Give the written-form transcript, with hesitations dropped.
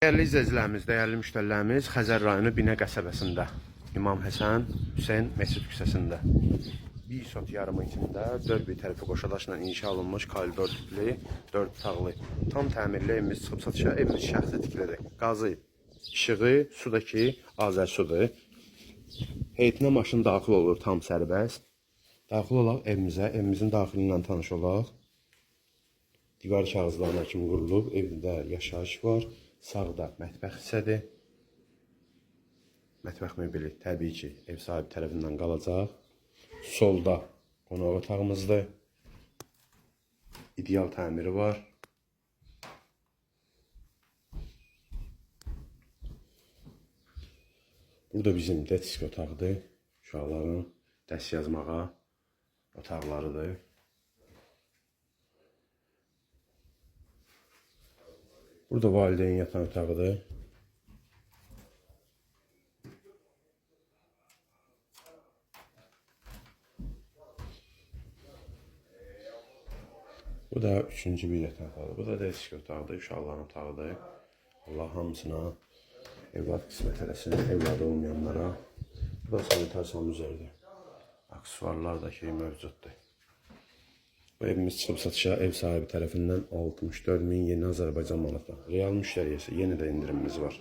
Dəyərli izləyicilərimiz, dəyərli müştərilərimiz, Xəzər rayonu Binə qəsəbəsində, İmam Həsən Hüseyn Məscid küçəsində bir sot yarımı içində 4 bir tərəfi qoşadaşla inşa olunmuş koridor tipli, 4 otaqlı, tam təmirli evimiz çıxıb satışa. Evimiz şəxsi tiklidir. Qazı, işığı, sudakı Azərsudur. Heyətinə maşın daxil olur tam sərbəst. Daxil olaq evimizə, evimizin daxili ilə tanış olaq. Divar kağızlarına kimi qurulub, evdə yaşayış var. Sağda mətbəx hissədir. Mətbəx möbili təbii ki, ev sahibi tərəfindən qalacaq. Solda qonaq otağımızdır. İdeal təmiri var. Burada bizim detisk otaqdır. Uşaqların dərs yazmağa otaqlarıdır. Burada valideyn yatan otağıdır. Bu da üçüncü bir yatan otağıdır. Bu da desk otağıdır, uşaqların otağıdır. Allah hamısına evlad qismət eləsin, evladı olmayanlara. Bu da sanitar sanuzörüdür. Aksesuarlar da ki mövcuddur. Bu evimiz çıxıb satışa ev sahibi tərəfindən 64.000 yeni Azərbaycan manatı. Real müştəriyə isə yenə də indirimimiz var.